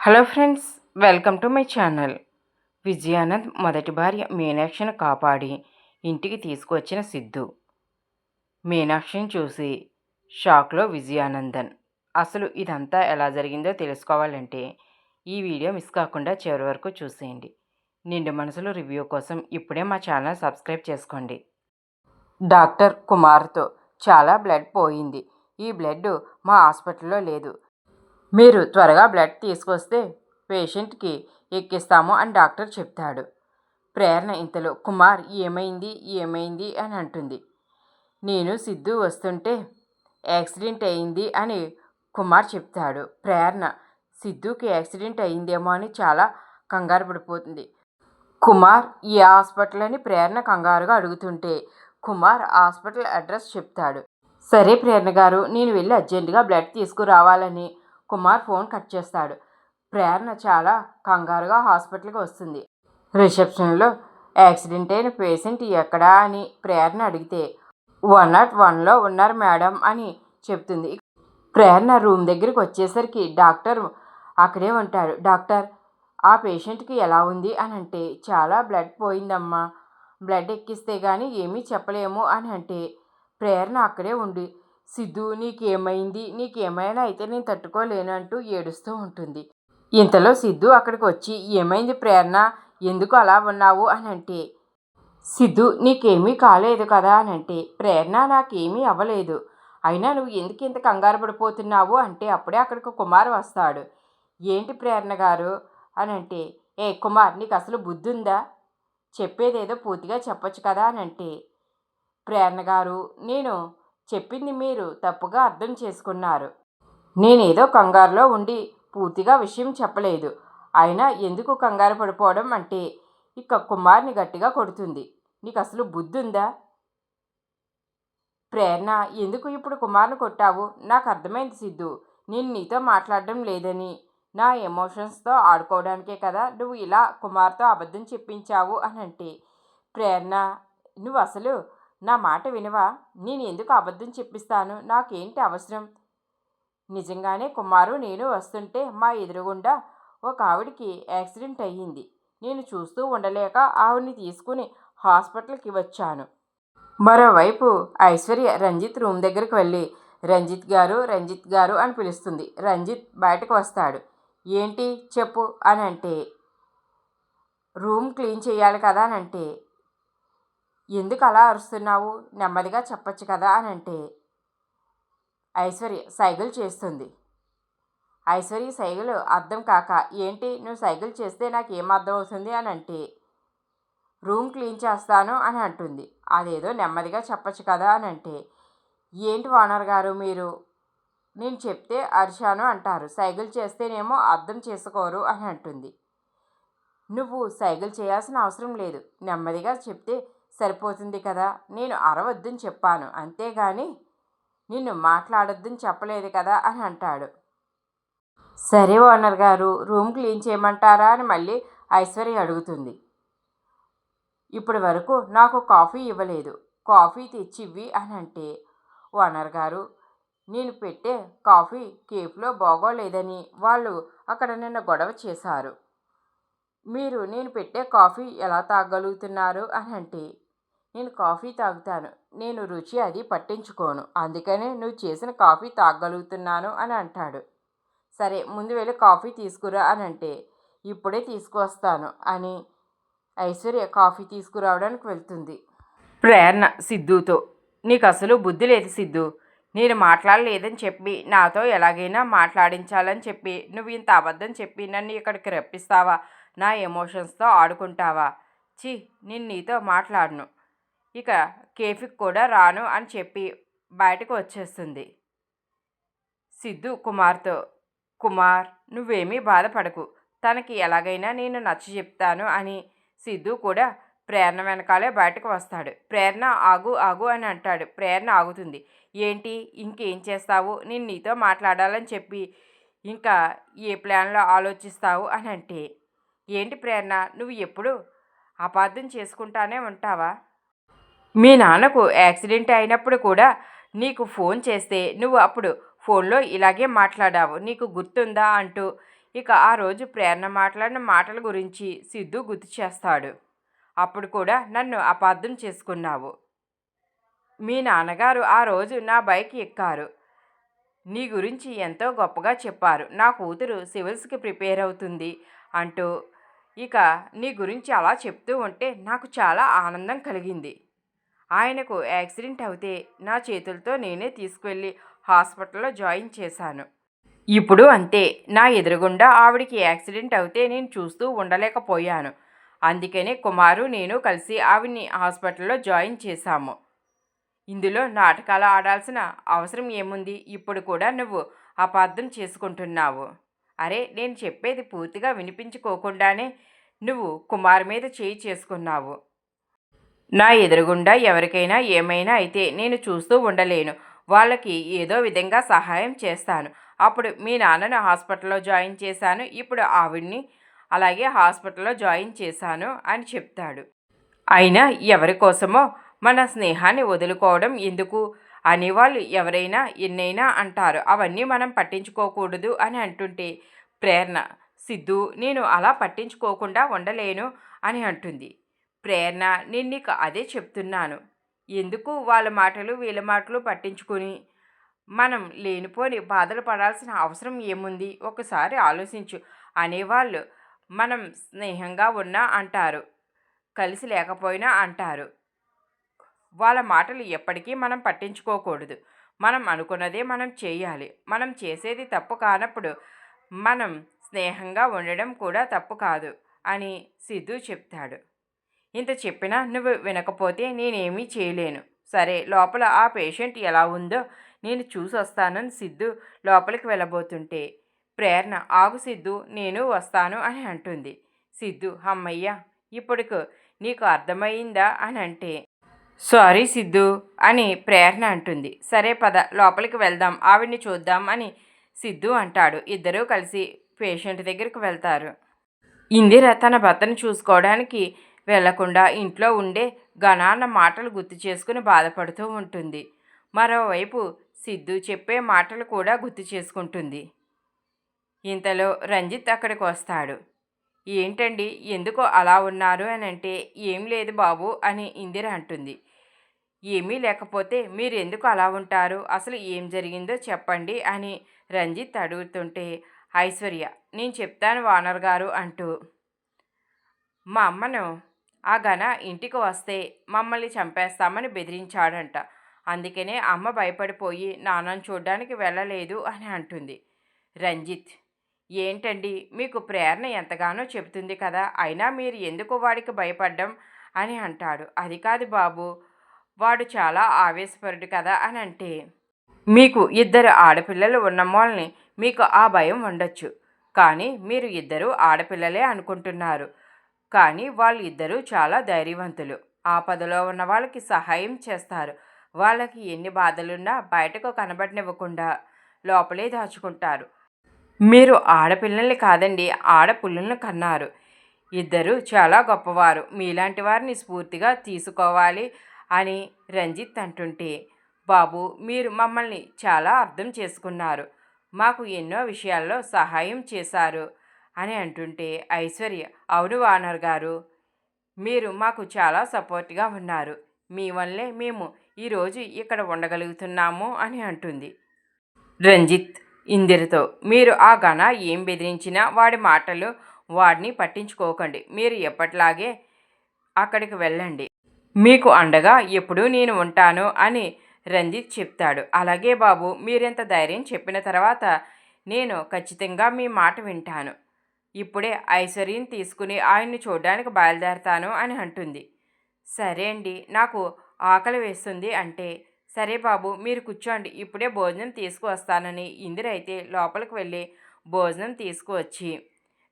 Hello friends, welcome to my channel. Vijayanand మొదటి భార్య మీనాక్షిని కాపాడి ఇంటికి తీసుకువచ్చిన సిద్ధు. మీనాక్షిని చూసి షాక్లో విజయానందన్. అసలు ఇదంతా ఎలా జరిగిందో తెలుసుకోవాలంటే ఈ వీడియో మిస్ కాకుండా చివరి వరకు చూసేయండి. నిండు మనసులో రివ్యూ కోసం ఇప్పుడే మా ఛానల్ సబ్స్క్రైబ్ చేసుకోండి. డాక్టర్ కుమార్తో చాలా బ్లడ్ పోయింది. ఈ బ్లడ్ మా హాస్పిటల్లో లేదు. మీరు త్వరగా బ్లడ్ తీసుకొస్తే పేషెంట్కి ఎక్కిస్తాము అని డాక్టర్ చెప్తాడు. ప్రేరణ ఇంతలో కుమార్ ఏమైంది అని అంటుంది. నేను సిద్ధు వస్తుంటే యాక్సిడెంట్ అయింది అని కుమార్ చెప్తాడు. ప్రేరణ సిద్ధుకి యాక్సిడెంట్ అయిందేమో అని చాలా కంగారు పడిపోతుంది. కుమార్ ఈ హాస్పిటల్ అని ప్రేరణ కంగారుగా అడుగుతుంటే కుమార్ హాస్పిటల్ అడ్రస్ చెప్తాడు. సరే ప్రేరణ గారు, నేను వెళ్ళి అర్జెంటుగా బ్లడ్ తీసుకురావాలని కుమార్ ఫోన్ కట్ చేస్తాడు. ప్రేరణ చాలా కంగారుగా హాస్పిటల్కి వస్తుంది. రిసెప్షన్లో యాక్సిడెంట్ అయిన పేషెంట్ ఎక్కడా అని ప్రేరణ అడిగితే 101లో ఉన్నారు మేడం అని చెప్తుంది. ప్రేరణ రూమ్ దగ్గరికి వచ్చేసరికి డాక్టర్ అక్కడే ఉంటాడు. డాక్టర్, ఆ పేషెంట్కి ఎలా ఉంది అని అంటే, చాలా బ్లడ్ పోయిందమ్మా, బ్లడ్ ఎక్కిస్తే కానీ ఏమీ చెప్పలేము అని అంటే, ప్రేరణ అక్కడే ఉండి సిద్ధు నీకేమైనా అయితే నేను తట్టుకోలేను అంటూ ఏడుస్తూ ఉంటుంది. ఇంతలో సిద్ధు అక్కడికి వచ్చి ఏమైంది ప్రేరణ, ఎందుకు అలా ఉన్నావు అని అంటే, సిద్ధు నీకేమీ కాలేదు కదా అని అంటే, ప్రేరణ నాకేమీ అవ్వలేదు, అయినా నువ్వు ఎందుకు ఇంత కంగారు పడిపోతున్నావు అంటే అప్పుడే అక్కడికి కుమార్ వస్తాడు. ఏంటి ప్రేరణ గారు అని అంటే, ఏ కుమార్, నీకు అసలు బుద్ధి ఉందా, చెప్పేదేదో పూర్తిగా చెప్పొచ్చు కదా అని అంటే, ప్రేరణ గారు, నేను చెప్పింది మీరు తప్పుగా అర్థం చేసుకున్నారు. నేనేదో కంగారులో ఉండి పూర్తిగా విషయం చెప్పలేదు. అయినా ఎందుకు కంగారు పడిపోవడం అంటే ఇక కుమార్ని గట్టిగా కొడుతుంది. నీకు అసలు బుద్ధి ఉందా ప్రేరణ, ఎందుకు ఇప్పుడు కుమార్ని కొట్టావు? నాకు అర్థమైంది సిద్ధు, నేను నీతో మాట్లాడడం లేదని, నా ఎమోషన్స్తో ఆడుకోవడానికే కదా నువ్వు ఇలా కుమార్తో అబద్ధం చెప్పించావు అని అంటే, ప్రేరణ నువ్వు అసలు నా మాట వినవా? నేను ఎందుకు అబద్ధం చెప్పిస్తాను? నాకేంటి అవసరం? నిజంగానే కుమారు నేను వస్తుంటే మా ఎదురుగుండా ఒక ఆవిడికి యాక్సిడెంట్ అయ్యింది. నేను చూస్తూ ఉండలేక ఆవిడని తీసుకుని హాస్పిటల్కి వచ్చాను. మరోవైపు ఐశ్వర్య రంజిత్ రూమ్ దగ్గరికి వెళ్ళి రంజిత్ గారు అని పిలుస్తుంది. రంజిత్ బయటకు వస్తాడు. ఏంటి చెప్పు అని అంటే, రూమ్ క్లీన్ చేయాలి కదా అని అంటే, ఎందుకు అలా అరుస్తున్నావు, నెమ్మదిగా చెప్పచ్చు కదా అని అంటే, ఐశ్వర్య సైగలు చేస్తుంది. ఐశ్వర్య సైగలు అర్థం కాక, ఏంటి నువ్వు సైగలు చేస్తే నాకు ఏం అర్థం అవుతుంది అని అంటే, రూమ్ క్లీన్ చేస్తాను అని అంటుంది. అదేదో నెమ్మదిగా చెప్పచ్చు కదా అని అంటే, ఏంటి ఓనర్ గారు మీరు, నేను చెప్తే అరిచాను అంటారు, సైగలు చేస్తేనేమో అర్థం చేసుకోరు అని అంటుంది. నువ్వు సైగలు చేయాల్సిన అవసరం లేదు, నెమ్మదిగా చెప్తే సరిపోతుంది కదా, నేను అరవద్దని చెప్పాను, అంతేగాని నిన్ను మాట్లాడొద్దని చెప్పలేదు కదా అని అంటాడు. సరే ఓనర్ గారు, రూమ్ క్లీన్ చేయమంటారా అని మళ్ళీ ఐశ్వర్య అడుగుతుంది. ఇప్పటి వరకు నాకు కాఫీ ఇవ్వలేదు, కాఫీ తెచ్చివ్వి అని అంటే, ఓనర్ గారు నేను పెట్టే కాఫీ కేఫ్లో బాగోలేదని వాళ్ళు అక్కడ నిన్న గొడవ చేశారు, మీరు నేను పెట్టే కాఫీ ఎలా తాగలుగుతున్నారు అని అంటే, నేను కాఫీ తాగుతాను, నేను రుచి అది పట్టించుకోను, అందుకనే నువ్వు చేసిన కాఫీ తాగలుగుతున్నాను అని అంటాడు. సరే ముందు వెళ్ళి కాఫీ తీసుకురా అని అంటే, ఇప్పుడే తీసుకువస్తాను అని ఐశ్వర్య కాఫీ తీసుకురావడానికి వెళ్తుంది. ప్రేరణ సిద్ధుతో, నీకు అసలు బుద్ధి లేదు సిద్ధు, నేను మాట్లాడలేదని చెప్పి నాతో ఎలాగైనా మాట్లాడించాలని చెప్పి నువ్వు ఇంత అబద్ధం చెప్పి నన్ను ఇక్కడికి రప్పిస్తావా, నా ఎమోషన్స్తో ఆడుకుంటావా? నేను నీతో మాట్లాడను, ఇక కేఫీకి కూడా రాను అని చెప్పి బయటకు వచ్చేస్తుంది. సిద్ధు కుమార్తో, కుమార్ నువ్వేమీ బాధపడకు, తనకి ఎలాగైనా నేను నచ్చ చెప్తాను అని సిద్ధు కూడా ప్రేరణ వెనకాలే బయటకు వస్తాడు. ప్రేరణ ఆగు అని అంటాడు. ప్రేరణ ఆగుతుంది. ఏంటి ఇంకేం చేస్తావు, నేను నీతో మాట్లాడాలని చెప్పి ఇంకా ఏ ప్లాన్లో ఆలోచిస్తావు అని అంటే, ఏంటి ప్రేరణ నువ్వు ఎప్పుడు అపార్థం చేసుకుంటానే ఉంటావా? మీ నాన్నకు యాక్సిడెంట్ అయినప్పుడు కూడా నీకు ఫోన్ చేస్తే నువ్వు అప్పుడు ఫోన్లో ఇలాగే మాట్లాడావు, నీకు గుర్తుందా అంటూ ఇక ఆ రోజు ప్రేరణ మాట్లాడిన మాటల గురించి సిద్ధు గుర్తు చేస్తాడు. అప్పుడు కూడా నన్ను అపార్థం చేసుకున్నావు. మీ నాన్నగారు ఆ రోజు నా బైక్ ఎక్కారు. నీ గురించి ఎంతో గొప్పగా చెప్పారు. నా కూతురు సివిల్స్కి ప్రిపేర్ అవుతుంది అంటూ ఇక నీ గురించి అలా చెప్తూ ఉంటే నాకు చాలా ఆనందం కలిగింది. ఆయనకు యాక్సిడెంట్ అవుతే నా చేతులతో నేనే తీసుకువెళ్ళి హాస్పిటల్లో జాయిన్ చేశాను. ఇప్పుడు అంతే, నా ఎదురుగుండా ఆవిడికి యాక్సిడెంట్ అవుతే నేను చూస్తూ ఉండలేకపోయాను. అందుకనే కుమారు నేను కలిసి ఆవిడ్ని హాస్పిటల్లో జాయిన్ చేశాము. ఇందులో నాటకాలు ఆడాల్సిన అవసరం ఏముంది? ఇప్పుడు కూడా నువ్వు అపార్థం చేసుకుంటున్నావు. అరే, నేను చెప్పేది పూర్తిగా వినిపించుకోకుండానే నువ్వు కుమార్ మీద చేయి చేసుకున్నావు. నా ఎదురుగుండా ఎవరికైనా ఏమైనా అయితే నేను చూస్తూ ఉండలేను. వాళ్ళకి ఏదో విధంగా సహాయం చేస్తాను. అప్పుడు మీ నాన్నను హాస్పిటల్లో జాయిన్ చేశాను. ఇప్పుడు ఆవిడ్ని అలాగే హాస్పిటల్లో జాయిన్ చేశాను అని చెప్తాడు. అయినా ఎవరి కోసమో మన స్నేహాన్ని వదులుకోవడం ఎందుకు? అనేవాళ్ళు ఎవరైనా ఎన్నైనా అంటారు. అవన్నీ మనం పట్టించుకోకూడదు అని అంటుంటే ప్రేరణ, సిద్ధు నేను అలా పట్టించుకోకుండా ఉండలేను అని అంటుంది. ప్రేరణ, నేను నీకు అదే చెప్తున్నాను. ఎందుకు వాళ్ళ మాటలు వీళ్ళ మాటలు పట్టించుకొని మనం లేనిపోని బాధలు పడాల్సిన అవసరం ఏముంది? ఒకసారి ఆలోచించు. అనేవాళ్ళు మనం స్నేహంగా ఉన్నా అంటారు, కలిసి లేకపోయినా అంటారు. వాళ్ళ మాటలు ఎప్పటికీ మనం పట్టించుకోకూడదు. మనం అనుకున్నదే మనం చేయాలి. మనం చేసేది తప్పు కానప్పుడు మనం స్నేహంగా ఉండడం కూడా తప్పు కాదు అని సిద్ధు చెప్తాడు. ఇంత చెప్పినా నువ్వు వినకపోతే నేనేమీ చేయలేను. సరే, లోపల ఆ పేషెంట్ ఎలా ఉందో నేను చూసి వస్తానని సిద్ధు లోపలికి వెళ్ళబోతుంటే ప్రేరణ, ఆగు సిద్ధు, నేను వస్తాను అని అంటుంది. సిద్ధు, అమ్మయ్య, ఇప్పుడుకు నీకు అర్థమైందా అని అంటే, సారీ సిద్ధు అని ప్రేరణ అంటుంది. సరే పద, లోపలికి వెళ్దాం, ఆవిడ్ని చూద్దాం అని సిద్ధు అంటాడు. ఇద్దరూ కలిసి పేషెంట్ దగ్గరికి వెళ్తారు. ఇందిర తన భర్తను చూసుకోవడానికి వెళ్లకుండా ఇంట్లో ఉండే ఘనాన్న మాటలు గుర్తు చేసుకుని బాధపడుతూ ఉంటుంది. మరోవైపు సిద్ధు చెప్పే మాటలు కూడా గుర్తు చేసుకుంటుంది. ఇంతలో రంజిత్ అక్కడికి వస్తాడు. ఏంటండి, ఎందుకో అలా ఉన్నారు అని అంటే, ఏం లేదు బాబు అని ఇందిర అంటుంది. ఏమీ లేకపోతే మీరు ఎందుకు అలా ఉంటారు? అసలు ఏం జరిగిందో చెప్పండి అని రంజిత్ అడుగుతుంటే ఐశ్వర్య, నేను చెప్తాను వానర్ గారు అంటూ, మా అమ్మను ఆ ఘన ఇంటికి వస్తే మమ్మల్ని చంపేస్తామని బెదిరించాడంట. అందుకనే అమ్మ భయపడిపోయి నాన్నను చూడ్డానికి వెళ్ళలేదు అని అంటుంది. రంజిత్, ఏంటండి, మీకు ప్రేరణ ఎంతగానో చెబుతుంది కదా, అయినా మీరు ఎందుకు వాడికి భయపడ్డం అని అంటాడు. అది కాదు బాబు, వాడు చాలా ఆవేశపరుడు కదా అని అంటే, మీకు ఇద్దరు ఆడపిల్లలు ఉన్నమోల్ని మీకు ఆ భయం ఉండొచ్చు. కానీ మీరు ఇద్దరు ఆడపిల్లలే అనుకుంటున్నారు. కానీ వాళ్ళు ఇద్దరూ చాలా ధైర్యవంతులు. ఆపదలో ఉన్న వాళ్ళకి సహాయం చేస్తారు. వాళ్ళకి ఎన్ని బాధలున్నా బయటకు కనబడనివ్వకుండా లోపలే దాచుకుంటారు. మీరు ఆడపిల్లల్ని కాదండి, ఆడపుల్లులను కన్నారు. ఇద్దరు చాలా గొప్పవారు. మీలాంటి వారిని స్ఫూర్తిగా తీసుకోవాలి అని రంజిత్ అంటుంటే, బాబు, మీరు మమ్మల్ని చాలా అర్థం చేసుకున్నారు. మాకు ఎన్నో విషయాల్లో సహాయం చేశారు అని అంటుంటే ఐశ్వర్య, అవును వానర్ గారు, మీరు మాకు చాలా సపోర్ట్గా ఉన్నారు. మీ వల్లే మేము ఈరోజు ఇక్కడ ఉండగలుగుతున్నాము అని అంటుంది. రంజిత్ ఇందిరతో, మీరు ఆ ఘన ఏం బెదిరించినా వాడి మాటలు వాడిని పట్టించుకోకండి. మీరు ఎప్పట్లాగే అక్కడికి వెళ్ళండి. మీకు అండగా ఎప్పుడూ నేను ఉంటాను అని రంజిత్ చెప్తాడు. అలాగే బాబు, మీరెంత ధైర్యం చెప్పిన తర్వాత నేను ఖచ్చితంగా మీ మాట వింటాను. ఇప్పుడే ఐశ్వర్యం తీసుకుని ఆయన్ని చూడడానికి బయలుదేరతాను అని అంటుంది. సరే అండి, నాకు ఆకలి వేస్తుంది అంటే, సరే బాబు మీరు కూర్చోండి, ఇప్పుడే భోజనం తీసుకువస్తానని ఇందిర అయితే లోపలికి వెళ్ళి భోజనం తీసుకువచ్చి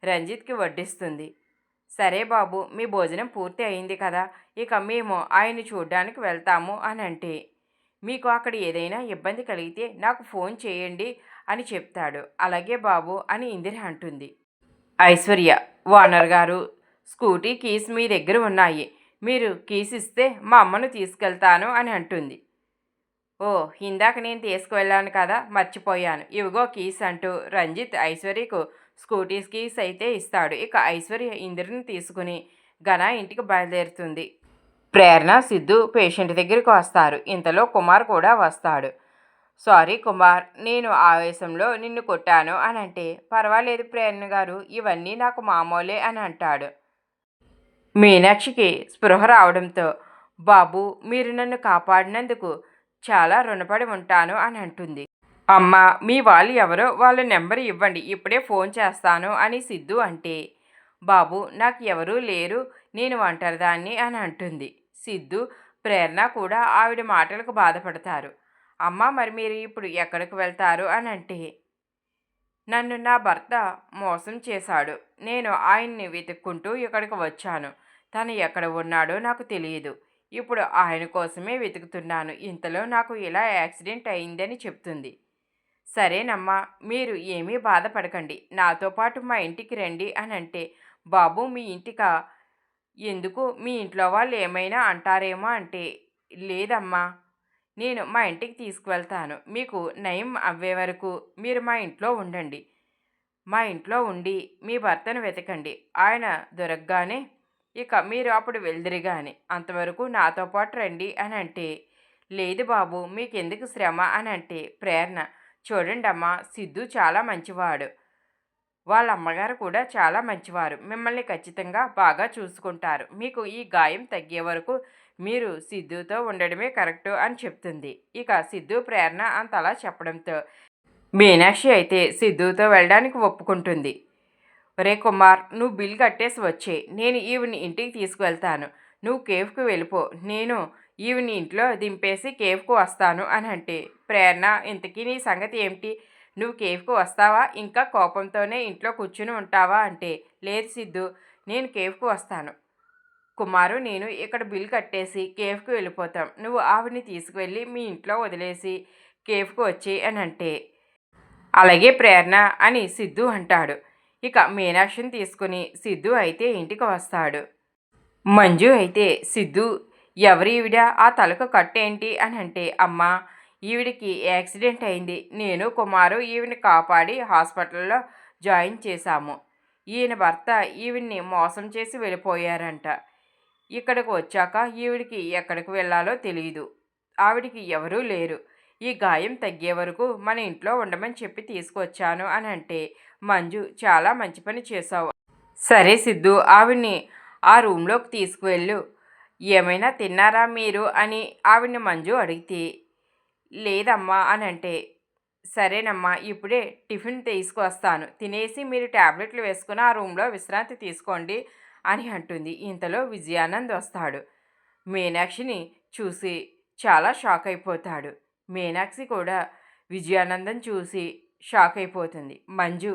రంజిత్కి వడ్డిస్తుంది. సరే బాబు, మీ భోజనం పూర్తి అయింది కదా, ఇక మేము ఆయన్ని చూడ్డానికి వెళ్తాము అని అంటే, మీకు అక్కడ ఏదైనా ఇబ్బంది కలిగితే నాకు ఫోన్ చేయండి అని చెప్తాడు. అలాగే బాబు అని ఇందిర అంటుంది. ఐశ్వర్య, ఓనర్ గారు, స్కూటీ కీస్ మీ దగ్గర ఉన్నాయి. మీరు కీస్ ఇస్తే మా అమ్మను తీసుకెళ్తాను అని అంటుంది. ఓ, ఇందాక నేను తీసుకువెళ్ళాను కదా, మర్చిపోయాను, ఇవిగో కీస్ అంటూ రంజిత్ ఐశ్వర్యకు స్కూటీస్ కీస్ అయితే ఇస్తాడు. ఇక ఐశ్వర్య ఇందిరని తీసుకుని ఘన ఇంటికి బయలుదేరుతుంది. ప్రేరణ, సిద్ధు పేషెంట్ దగ్గరికి వస్తారు. ఇంతలో కుమార్ కూడా వస్తాడు. సారీ కుమార్, నేను ఆవేశంలో నిన్ను కొట్టాను అని అంటే, పర్వాలేదు ప్రేరణ గారు, ఇవన్నీ నాకు మామూలే అని అంటాడు. మీనాక్షికి స్పృహ రావడంతో, బాబు మీరు నన్ను కాపాడినందుకు చాలా రుణపడి ఉంటాను అని అంటుంది. అమ్మ, మీ వాళ్ళు ఎవరో వాళ్ళ నెంబర్ ఇవ్వండి, ఇప్పుడే ఫోన్ చేస్తాను అని సిద్ధు అంటే, బాబు నాకు ఎవరూ లేరు, నేను ఒంటరిదాన్ని అని అంటుంది. సిద్ధు, ప్రేరణ కూడా ఆవిడ మాటలకు బాధపడతారు. అమ్మ మరి మీరు ఇప్పుడు ఎక్కడికి వెళ్తారు అని అంటే, నన్ను నా భర్త మోసం చేశాడు, నేను ఆయన్ని వెతుక్కుంటూ ఇక్కడికి వచ్చాను, తను ఎక్కడ ఉన్నాడో నాకు తెలియదు, ఇప్పుడు ఆయన కోసమే వెతుకుతున్నాను, ఇంతలో నాకు ఇలా యాక్సిడెంట్ అయిందని చెప్తుంది. సరేనమ్మా, మీరు ఏమీ బాధపడకండి, నాతో పాటు మా ఇంటికి రండి అని అంటే, బాబు మీ ఇంటికా, ఎందుకు మీ ఇంట్లో వాళ్ళు ఏమైనా అంటారేమో అంటే, లేదమ్మా నేను మా ఇంటికి తీసుకువెళ్తాను, మీకు నయం అవ్వే వరకు మీరు మా ఇంట్లో ఉండండి, మా ఇంట్లో ఉండి మీ భర్తను వెతకండి, ఆయన దొరకగానే ఇక మీరు అప్పుడు వెళ్దురు గాని, అంతవరకు నాతో పాటు రండి అని అంటే, లేదు బాబు మీకెందుకు శ్రమ అని అంటే, ప్రేరణ, చూడండమ్మా సిద్ధు చాలా మంచివాడు, వాళ్ళ అమ్మగారు కూడా చాలా మంచివారు, మిమ్మల్ని ఖచ్చితంగా బాగా చూసుకుంటారు, మీకు ఈ గాయం తగ్గే వరకు మీరు సిద్ధుతో ఉండడమే కరెక్టు అని చెప్తుంది. ఇక సిద్ధు ప్రేరణ అంతలా చెప్పడంతో మీనాక్షి అయితే సిద్ధుతో వెళ్ళడానికి ఒప్పుకుంటుంది. రే కుమార్, నువ్వు బిల్ కట్టేసి వచ్చే, నేను ఈవిని ఇంటికి తీసుకువెళ్తాను, నువ్వు కేఫ్కి వెళ్ళిపో, నేను ఈవిని ఇంట్లో దింపేసి కేఫ్కు వస్తాను అని అంటే, ప్రేరణ, ఇంతకీ నీ సంగతి ఏమిటి, నువ్వు కేఫ్కు వస్తావా, ఇంకా కోపంతోనే ఇంట్లో కూర్చుని ఉంటావా అంటే, లేదు సిద్ధు, నేను కేఫ్కు వస్తాను, కుమారు నేను ఇక్కడ బిల్ కట్టేసి కేఫ్కి వెళ్ళిపోతాం, నువ్వు ఆవిడని తీసుకువెళ్ళి మీ ఇంట్లో వదిలేసి కేఫ్కు వచ్చి అని అంటే, అలాగే ప్రేరణ అని సిద్ధు అంటాడు. ఇక మీనాక్షిని తీసుకుని సిద్ధు అయితే ఇంటికి వస్తాడు. మంజు అయితే, సిద్ధు ఎవరు ఈవిడ, ఆ తలకు కట్టేంటి అని అంటే, అమ్మా ఈవిడికి యాక్సిడెంట్ అయింది, నేను కుమారు ఈవిని కాపాడి హాస్పిటల్లో జాయిన్ చేశాము, ఈయన భర్త ఈవిడ్ని మోసం చేసి వెళ్ళిపోయారంట, ఇక్కడికి వచ్చాక ఈవిడికి ఎక్కడికి వెళ్ళాలో తెలియదు, ఆవిడికి ఎవరూ లేరు, ఈ గాయం తగ్గే వరకు మన ఇంట్లో ఉండమని చెప్పి తీసుకొచ్చాను అని అంటే, మంజు చాలా మంచి పని చేసావు, సరే సిద్ధు ఆవిడ్ని ఆ రూమ్లోకి తీసుకువెళ్ళు, ఏమైనా తిన్నారా మీరు అని ఆవిడ్ని మంజు అడిగితే, లేదమ్మా అని అంటే, సరేనమ్మా ఇప్పుడే టిఫిన్ తీసుకువస్తాను, తినేసి మీరు ట్యాబ్లెట్లు వేసుకుని ఆ రూమ్లో విశ్రాంతి తీసుకోండి అని అంటుంది. ఇంతలో విజయానంద్ వస్తాడు. మీనాక్షిని చూసి చాలా షాక్ అయిపోతాడు. మీనాక్షి కూడా విజయానందం చూసి షాక్ అయిపోతుంది. మంజు,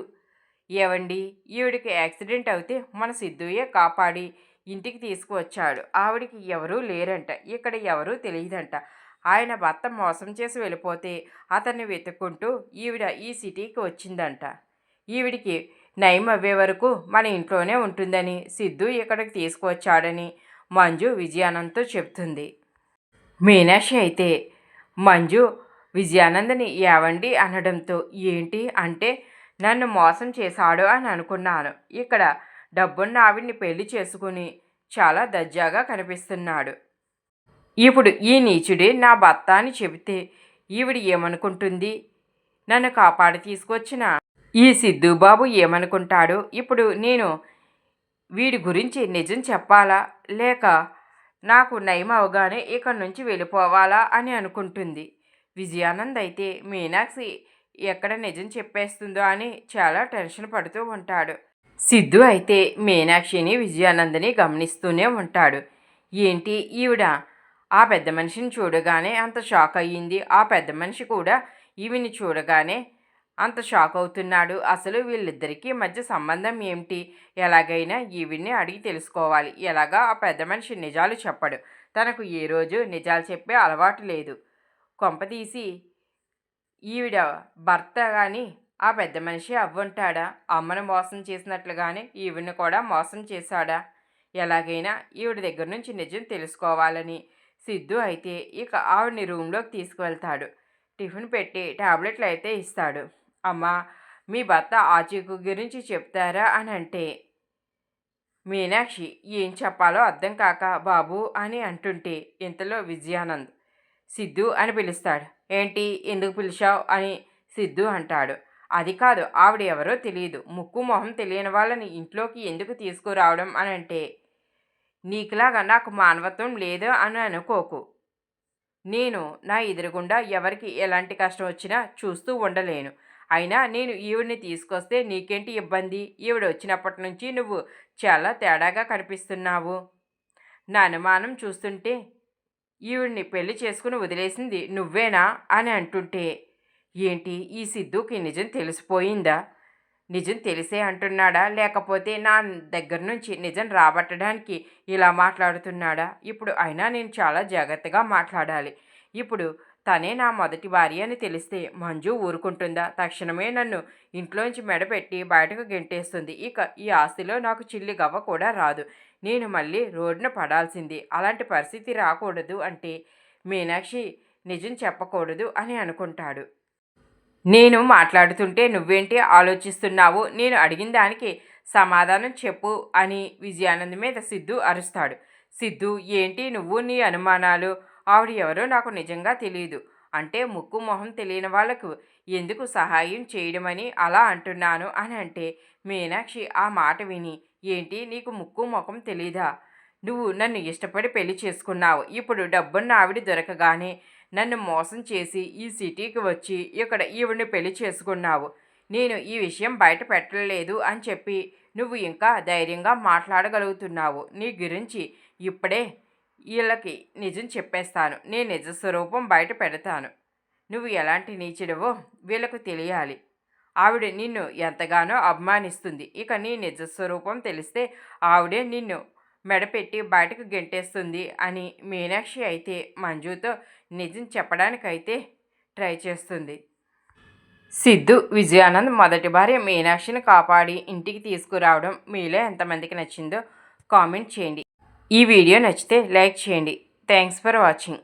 ఏవండి ఈవిడికి యాక్సిడెంట్ అవుతే మన సిద్ధుయే కాపాడి ఇంటికి తీసుకువచ్చాడు, ఆవిడికి ఎవరూ లేరంట, ఇక్కడ ఎవరూ తెలియదంట, ఆయన భర్త మోసం చేసి వెళ్ళిపోతే అతన్ని వెతుక్కుంటూ ఈవిడ ఈ సిటీకి వచ్చిందంట, ఈవిడికి నయం అవ్వే వరకు మన ఇంట్లోనే ఉంటుందని సిద్ధు ఇక్కడికి తీసుకువచ్చాడని మంజు విజయానంద్తో చెప్తుంది. మీనాక్షి అయితే, మంజు విజయానందని ఏవండి అనడంతో, ఏంటి అంటే, నన్ను మోసం చేశాడు అని అనుకున్నాను, ఇక్కడ డబ్బున్న ఆవిడ్ని పెళ్లి చేసుకుని చాలా దర్జాగా కనిపిస్తున్నాడు, ఇప్పుడు ఈ నీచుడే నా భర్త అని చెబితే ఈవిడ ఏమనుకుంటుంది, నన్ను కాపాడి తీసుకొచ్చిన ఈ సిద్ధుబాబు ఏమనుకుంటాడు, ఇప్పుడు నేను వీడి గురించి నిజం చెప్పాలా లేక నాకు నయం అవగానే ఇక్కడి నుంచి వెళ్ళిపోవాలా అని అనుకుంటుంది. విజయానంద్ అయితే మీనాక్షి ఎక్కడ నిజం చెప్పేస్తుందో అని చాలా టెన్షన్ పడుతూ ఉంటాడు. సిద్ధు అయితే మీనాక్షిని విజయానందని గమనిస్తూనే ఉంటాడు. ఏంటి ఈవిడ ఆ పెద్ద మనిషిని చూడగానే అంత షాక్ అయ్యింది, ఆ పెద్ద మనిషి కూడా ఈవిని చూడగానే అంత షాక్ అవుతున్నాడు, అసలు వీళ్ళిద్దరికీ మధ్య సంబంధం ఏమిటి, ఎలాగైనా ఈవిడ్ని అడిగి తెలుసుకోవాలి, ఎలాగా ఆ పెద్ద మనిషి నిజాలు చెప్పడు, తనకు ఏ రోజు నిజాలు చెప్పే అలవాటు లేదు, కొంపతీసి ఈవిడ భర్త కానీ ఆ పెద్ద మనిషి అవ్వుంటాడా, అమ్మను మోసం చేసినట్లుగానే ఈవిడ్ని కూడా మోసం చేశాడా, ఎలాగైనా ఈవిడ దగ్గర నుంచి నిజం తెలుసుకోవాలని సిద్ధు అయితే ఇక ఆవిడ్ని రూమ్లోకి తీసుకువెళ్తాడు. టిఫిన్ పెట్టి టాబ్లెట్లు అయితే ఇస్తాడు. అమ్మా మీ భర్త ఆచూకీ గురించి చెప్తారా అని అంటే మీనాక్షి ఏం చెప్పాలో అర్థం కాక బాబు అని అంటుంటే ఇంతలో విజయానంద్ సిద్ధు అని పిలుస్తాడు. ఏంటి ఎందుకు పిలిచావు అని సిద్ధు అంటాడు. అది కాదు, ఆవిడ ఎవరో తెలియదు, ముక్కు మొహం తెలియని వాళ్ళని ఇంట్లోకి ఎందుకు తీసుకురావడం అని అంటే నీకులాగా నాకు మానవత్వం లేదు అని అనుకోకు. నేను నా ఎదురుగుండా ఎవరికి ఎలాంటి కష్టం వచ్చినా చూస్తూ ఉండలేను. అయినా నేను ఈవిడ్ని తీసుకొస్తే నీకేంటి ఇబ్బంది? ఈవిడ వచ్చినప్పటి నుంచి నువ్వు చాలా తేడాగా కనిపిస్తున్నావు. నా అనుమానం చూస్తుంటే ఈవిడ్ని పెళ్లి చేసుకుని వదిలేసింది నువ్వేనా అని అంటుంటే ఏంటి ఈ సిద్ధుకి నిజం తెలిసిపోయిందా? నిజం తెలిసే అంటున్నాడా, లేకపోతే నా దగ్గర నుంచి నిజం రాబట్టడానికి ఇలా మాట్లాడుతున్నాడా? ఇప్పుడు అయినా నేను చాలా జాగ్రత్తగా మాట్లాడాలి. ఇప్పుడు తనే నా మొదటి భార్య అని తెలిస్తే మంజు ఊరుకుంటుందా? తక్షణమే నన్ను ఇంట్లోంచి మెడపెట్టి బయటకు గెంటేస్తుంది. ఇక ఈ ఆస్తిలో నాకు చిల్లి గవ్వ కూడా రాదు. నేను మళ్ళీ రోడ్డున పడాల్సింది. అలాంటి పరిస్థితి రాకూడదు అంటే మీనాక్షి నిజం చెప్పకూడదు అని అనుకుంటాడు. నేను మాట్లాడుతుంటే నువ్వేంటి ఆలోచిస్తున్నావు? నేను అడిగిన దానికి సమాధానం చెప్పు అని విజయానంద్ మీద సిద్ధు అరుస్తాడు. సిద్ధు ఏంటి నువ్వు నీ అనుమానాలు? ఆవిడ ఎవరో నాకు నిజంగా తెలియదు. అంటే ముక్కు మొహం తెలియని వాళ్ళకు ఎందుకు సహాయం చేయడమని అలా అంటున్నాను అని అంటే మీనాక్షి ఆ మాట విని ఏంటి నీకు ముక్కు ముఖం తెలీదా? నువ్వు నన్ను ఇష్టపడి పెళ్లి చేసుకున్నావు. ఇప్పుడు డబ్బున్న ఆవిడ దొరకగానే నన్ను మోసం చేసి ఈ సిటీకి వచ్చి ఇక్కడ ఈవిడ్ని పెళ్లి చేసుకున్నావు. నేను ఈ విషయం బయట పెట్టలేదు అని చెప్పి నువ్వు ఇంకా ధైర్యంగా మాట్లాడగలుగుతున్నావు. నీ గురించి ఇప్పుడే వీళ్ళకి నిజం చెప్పేస్తాను. నీ నిజ స్వరూపం బయట పెడతాను. నువ్వు ఎలాంటి నీచుడివో వీళ్ళకు తెలియాలి. ఆవిడ నిన్ను ఎంతగానో అభిమానిస్తుంది. ఇక నీ నిజ స్వరూపం తెలిస్తే ఆవిడే నిన్ను మెడపెట్టి బయటకు గెంటేస్తుంది అని మీనాక్షి అయితే మంజుతో నిజం చెప్పడానికైతే ట్రై చేస్తుంది. సిద్ధు విజయానంద్ మొదటి భార్య మీనాక్షిని కాపాడి ఇంటికి తీసుకురావడం మీలో ఎంతమందికి నచ్చిందో కామెంట్ చేయండి. ఈ వీడియో నచ్చితే లైక్ చేయండి. Thanks for watching.